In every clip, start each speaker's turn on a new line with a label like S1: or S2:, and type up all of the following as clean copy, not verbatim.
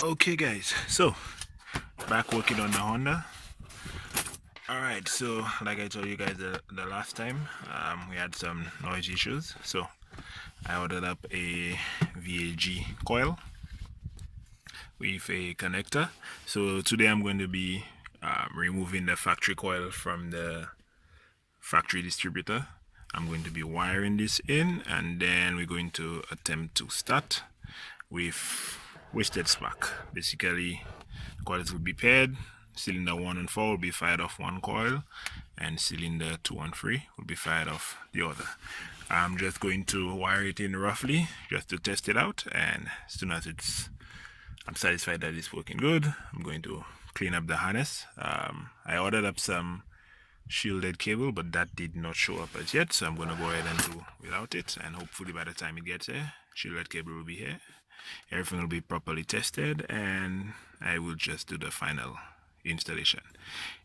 S1: Okay guys, so back working on the Honda. Alright, so like I told you guys the last time, we had some noise issues, so I ordered up a VAG coil with a connector. So today I'm going to be removing the factory coil from the factory distributor. I'm going to be wiring this in, and then we're going to attempt to start with wasted spark. Basically, coils will be paired. Cylinder 1 and 4 will be fired off one coil, and cylinder 2 and 3 will be fired off the other. I'm just going to wire it in roughly just to test it out, and as soon as I'm satisfied that it's working good, I'm going to clean up the harness. I ordered up some shielded cable, but that did not show up as yet, so I'm going to go ahead and do without it, and hopefully by the time it gets here, shielded cable will be here, everything will be properly tested, and I will just do the final installation.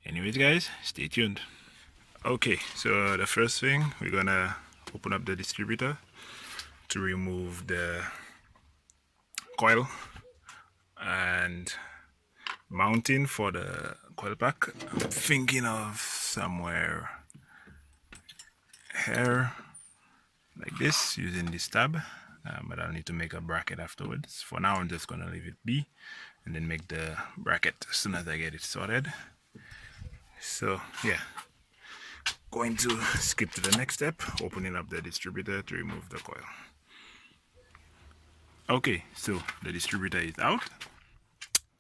S1: Anyways guys, stay tuned. Okay, so the first thing, we're gonna open up the distributor to remove the coil and mounting for the coil pack. I'm thinking of somewhere here like this using this tab, but I'll need to make a bracket afterwards. For now I'm just gonna leave it be and then make the bracket as soon as I get it sorted. So yeah, going to skip to the next step, opening up the distributor to remove the coil. Okay, so the distributor is out.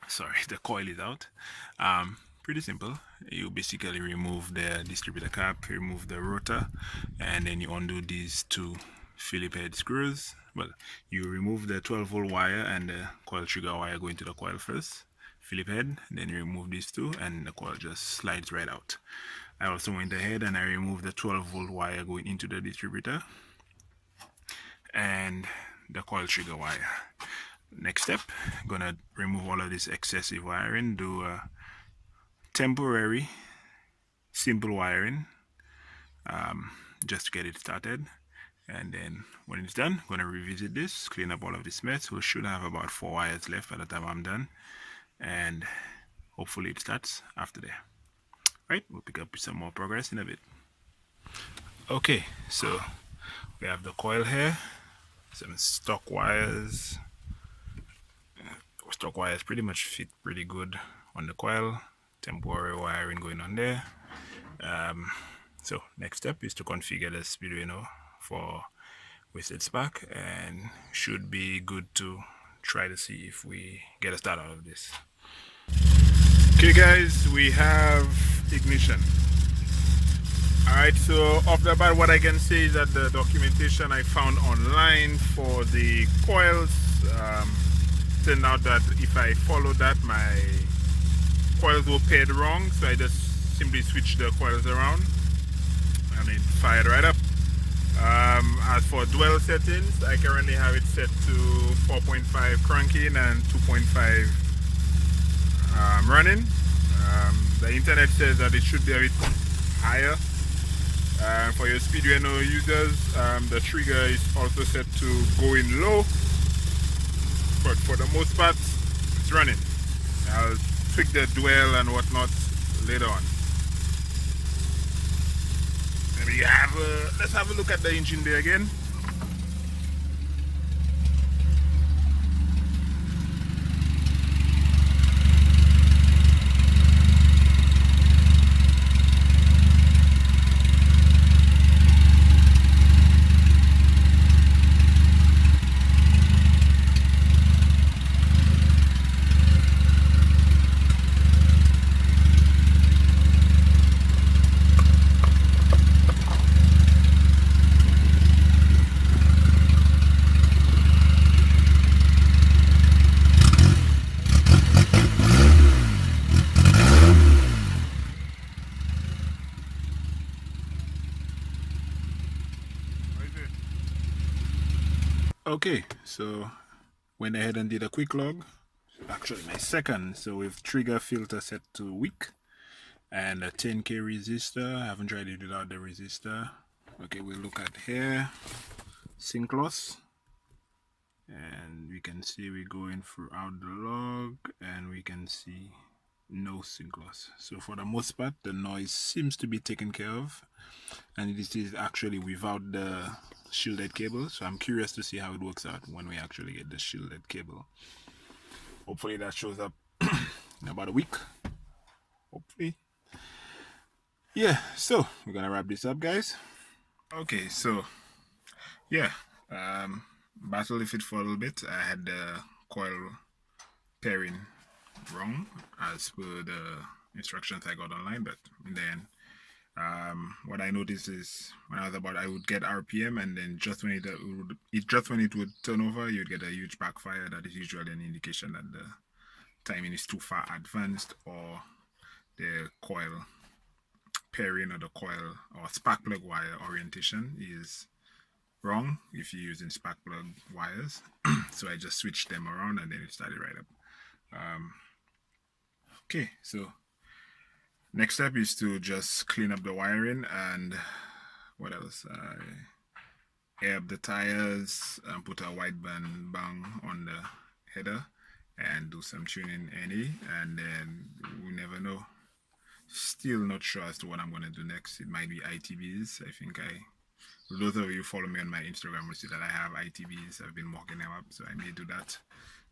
S1: Sorry, the coil is out. Pretty simple. You basically remove the distributor cap, remove the rotor, and then you undo these two Phillips head screws. Well, you remove the 12-volt wire and the coil trigger wire going to the coil first, Phillips head, then you remove these two and the coil just slides right out. I also went ahead and I removed the 12-volt wire going into the distributor and the coil trigger wire. Next step, I'm gonna remove all of this excessive wiring, do a temporary simple wiring just to get it started, and then when it's done, I'm gonna revisit this, clean up all of this mess. We should have about 4 wires left by the time I'm done, and hopefully it starts after there. Right, we'll pick up with some more progress in a bit. Okay, so we have the coil here, some stock wires. Stock wires pretty much fit pretty good on the coil, temporary wiring going on there. So next step is to configure the Speedway for wasted spark, and should be good to try to see if we get a start out of this. Okay guys, we have ignition. Alright, so off the bat what I can say is that the documentation I found online for the coils turned out that if I follow that, my coils were paired wrong, so I just simply switched the coils around and it fired right up. As for dwell settings, I currently have it set to 4.5 cranking and 2.5 running. The internet says that it should be a bit higher. For your Speedway users, the trigger is also set to going low, but for the most part it's running. I'll tweak the dwell and whatnot later on. Let's have a look at the engine bay again. Okay, so went ahead and did a quick log, actually my second, so with trigger filter set to weak and a 10k resistor. I haven't tried it without the resistor. Okay, we'll look at here, sync loss, and we can see we're going throughout the log, and we can see no sync loss. So for the most part, the noise seems to be taken care of, and this is actually without the shielded cable. So I'm curious to see how it works out when we actually get the shielded cable. Hopefully that shows up in about a week, hopefully. Yeah, so we're gonna wrap this up, guys. Okay, so yeah, battled with it for a little bit. I had the coil pairing wrong as per the instructions I got online, but in the end, what I noticed is when I was about, I would get RPM, and then just when it would turn over, you'd get a huge backfire. That is usually an indication that the timing is too far advanced, or the coil pairing or the coil or spark plug wire orientation is wrong if you're using spark plug wires. So I just switched them around, and then it started right up. Okay, so next step is to just clean up the wiring, and what else? Air up the tires and put a wideband bang on the header and do some tuning any, and then we never know. Still not sure as to what I'm going to do next. It might be ITBs. I think those of you who follow me on my Instagram will see that I have ITBs. I've been mocking them up, so I may do that.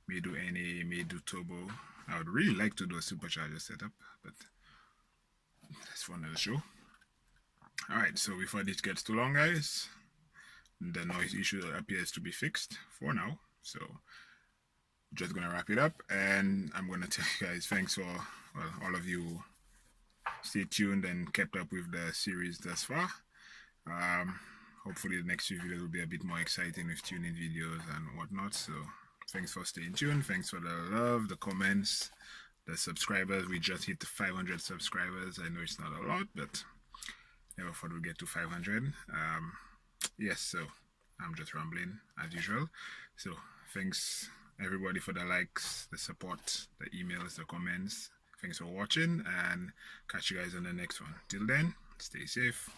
S1: May do NA, may do turbo. I would really like to do a supercharger setup, but that's for another show. Alright, so before this gets too long, guys, the noise issue appears to be fixed for now. So just gonna wrap it up, and I'm gonna tell you guys thanks for all of you stay tuned and kept up with the series thus far. Hopefully the next few videos will be a bit more exciting with tuning videos and whatnot. So thanks for staying tuned. Thanks for the love, the comments, the subscribers. We just hit 500 subscribers. I know it's not a lot, but never thought we'd get to 500. Yes, so I'm just rambling as usual. So thanks everybody for the likes, the support, the emails, the comments. Thanks for watching, and catch you guys on the next one. Till then, stay safe.